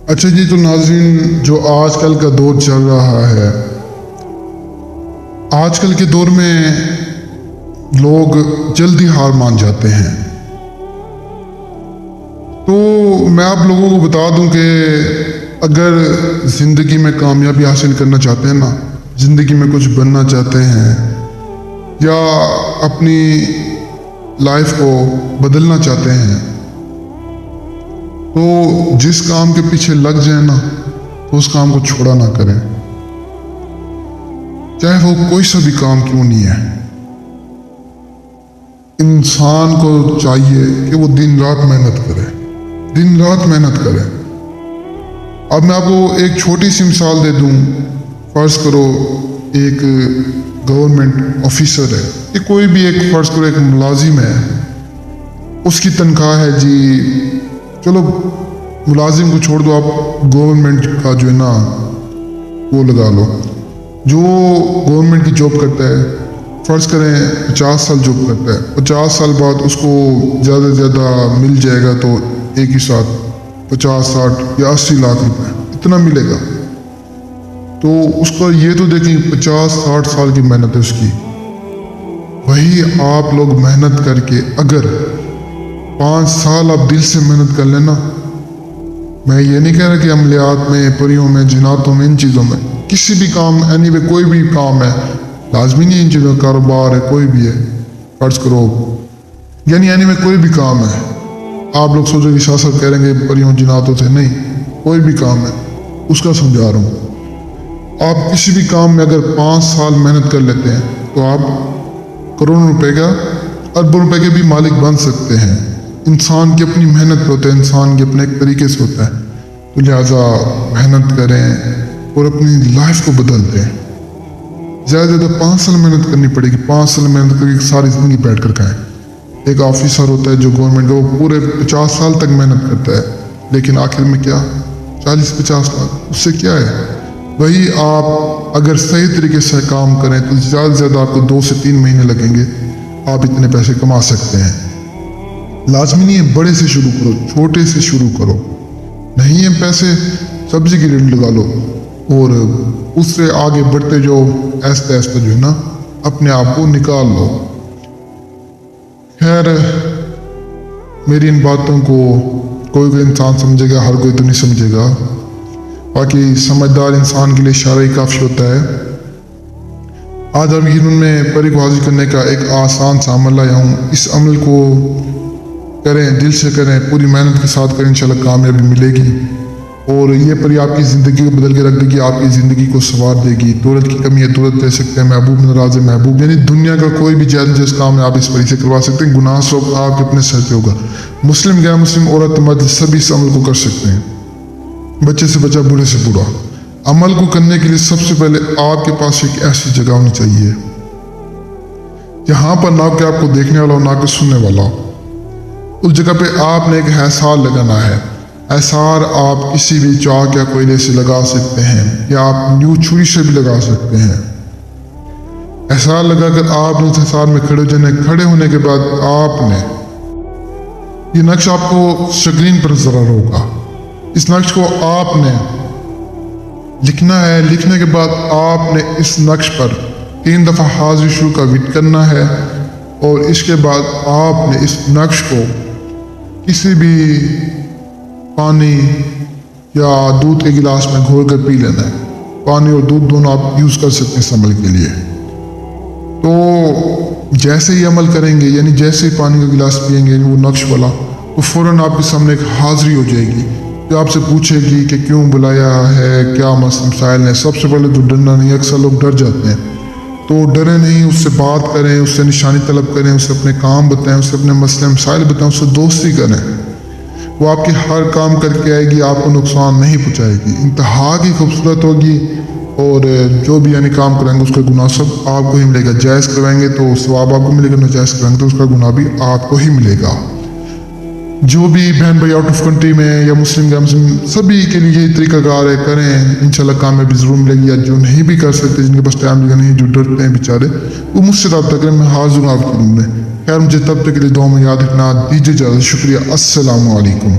اچھا جی، تو ناظرین، جو آج کل کا دور چل رہا ہے، آج کل کے دور میں لوگ جلدی ہار مان جاتے ہیں۔ تو میں آپ لوگوں کو بتا دوں کہ اگر زندگی میں کامیابی حاصل کرنا چاہتے ہیں نا، زندگی میں کچھ بننا چاہتے ہیں یا اپنی لائف کو بدلنا چاہتے ہیں، تو جس کام کے پیچھے لگ جائیں نا، تو اس کام کو چھوڑا نہ کریں، چاہے وہ کوئی سا بھی کام کیوں نہیں ہے۔ انسان کو چاہیے کہ وہ دن رات محنت کرے، دن رات محنت کرے۔ اب میں آپ کو ایک چھوٹی سی مثال دے دوں۔ فرض کرو ایک گورنمنٹ آفیسر ہے، یا کوئی بھی ایک فرض کرو ایک ملازم ہے، اس کی تنخواہ ہے جی، چلو ملازم کو چھوڑ دو، آپ گورنمنٹ کا جو ہے نا وہ لگا لو، جو گورنمنٹ کی جاب کرتا ہے، فرض کریں 50 سال جاب کرتا ہے، 50 سال بعد اس کو زیادہ سے زیادہ مل جائے گا تو ایک ہی ساتھ 50 60 یا 80 لاکھ روپے اتنا ملے گا۔ تو اس کا یہ تو دیکھیں 50 60 سال کی محنت ہے اس کی۔ وہی آپ لوگ محنت کر کے اگر 5 سال آپ دل سے محنت کر لینا، میں یہ نہیں کہہ رہا کہ عملیات میں، پریوں میں، جناتوں میں، ان چیزوں میں، کسی بھی کام اینی وے کوئی بھی کام ہے، لازمی نہیں ان چیزوں، کاروبار ہے، کوئی بھی ہے، فرض کرو یعنی اینی وے کوئی بھی کام ہے۔ آپ لوگ سوچو کہ شاہ صاحب کہہ رہے ہیں کہ پریوں جناتوں سے نہیں، کوئی بھی کام ہے، اس کا سمجھا رہا ہوں۔ آپ کسی بھی کام میں اگر 5 سال محنت کر لیتے ہیں تو آپ کروڑوں روپے کا، اربوں روپے کے بھی مالک بن سکتے ہیں۔ انسان کی اپنی محنت پہ ہوتا ہے، انسان کے اپنے ایک طریقے سے ہوتا ہے، تو لہٰذا محنت کریں اور اپنی لائف کو بدل دیں۔ زیادہ سے زیادہ 5 سال محنت کرنی پڑے گی، 5 سال محنت کر کے ساری زندگی بیٹھ کر کھائیں۔ ایک آفیسر ہوتا ہے جو گورنمنٹ کا، وہ پورے 50 سال تک محنت کرتا ہے، لیکن آخر میں کیا 40-50 لاکھ، اس سے کیا ہے؟ وہی آپ اگر صحیح طریقے سے کام کریں تو زیادہ سے زیادہ آپ کو 2 سے 3 مہینے لگیں گے، آپ اتنے پیسے کما سکتے ہیں۔ لازمی نہیں ہے بڑے سے شروع کرو، چھوٹے سے شروع کرو، نہیں ہے پیسے سبزی کی ریٹ لگا لو اور اس سے آگے بڑھتے جاؤ، ایسا ایسا جو ہے نا اپنے آپ کو نکال لو۔ خیر، میری ان باتوں کو کوئی کوئی انسان سمجھے گا، ہر کوئی تو نہیں سمجھے گا، باقی سمجھدار انسان کے لیے اشارہ ہی کافی ہوتا ہے۔ آج آپ یقیناً میں پری کو حاضر کرنے کا ایک آسان سا عمل لایا ہوں، اس عمل کو کریں، دل سے کریں، پوری محنت کے ساتھ کریں، انشاءاللہ کامیابی ملے گی، اور یہ پری آپ کی زندگی کو بدل کے رکھ دے گی، آپ کی زندگی کو سنوار دے گی۔ دولت کی کمی ہے، دولت دے سکتے ہیں، محبوب ناراض ہے محبوب، یعنی دنیا کا کوئی بھی جائز جس کام ہے آپ اس پری سے کروا سکتے ہیں، گناہ سب آپ کے اپنے سر پہ ہوگا۔ مسلم غیر مسلم، عورت مرد، سبھی اس عمل کو کر سکتے ہیں، بچے سے بچہ، بوڑھے سے بوڑھا۔ عمل کو کرنے کے لیے سب سے پہلے آپ کے پاس ایک ایسی جگہ ہونی چاہیے جہاں پر نہ کہ آپ کو دیکھنے والا ہو، نہ کہ سننے والا ہو۔ اس جگہ پہ آپ نے ایک حصار لگانا ہے۔ حصار آپ کسی بھی چاک یا کوئلے سے لگا سکتے ہیں، یا آپ یوں چھری سے بھی لگا سکتے ہیں۔ حصار لگا کر آپ نے اس حصار میں کھڑے ہو جانا ہے۔ کھڑے ہونے کے بعد آپ نے یہ نقش آپ کو اسکرین پر نظر آ رہا ہوگا، اس نقش کو آپ نے لکھنا ہے۔ لکھنے کے بعد آپ نے اس نقش پر 3 دفعہ حاضر شروع کا وٹ کرنا ہے، اور اس کے بعد آپ نے اس نقش کو کسی بھی پانی یا دودھ کے گلاس میں گھول کر پی لینا ہے۔ پانی اور دودھ دونوں آپ یوز کر سکتے ہیں اس عمل کے لیے۔ تو جیسے ہی عمل کریں گے، یعنی جیسے ہی پانی کا گلاس پئیں گے وہ نقش والا، تو فوراً آپ کے سامنے ایک حاضری ہو جائے گی جو آپ سے پوچھے گی کہ کیوں بلایا ہے، کیا مسائل ہیں۔ سب سے پہلے تو ڈرنا نہیں، اکثر لوگ ڈر جاتے ہیں، تو ڈرے نہیں، اس سے بات کریں، اس سے نشانی طلب کریں، اس سے اپنے کام بتائیں، اس سے اپنے مسئلے مسائل بتائیں، اس سے دوستی کریں۔ وہ آپ کے ہر کام کر کے آئے گی، آپ کو نقصان نہیں پہنچائے گی، انتہا کی خوبصورت ہوگی، اور جو بھی یعنی کام کریں گے اس کا گناہ سب آپ کو ہی ملے گا۔ جائز کروائیں گے تو ثواب آپ کو ملے گا، ناجائز کروائیں گے تو اس کا گناہ بھی آپ کو ہی ملے گا۔ جو بھی بہن بھائی آؤٹ آف کنٹری میں یا مسلم غیر مسلم، سبھی کے لیے یہ طریقہ کار ہے، کریں، انشاءاللہ کامیابی ضرور ملے گی۔ یا جو نہیں بھی کر سکتے، جن کے پاس ٹائم نہیں، جو ڈرتے ہیں بیچارے، وہ مجھ سے رابطہ کریں، میں حاضر ہوں آپ کے روم میں۔ خیر، مجھے تب تک کے لیے دعا میں یاد رکھنا، دیجیے اجازت، شکریہ، السلام علیکم۔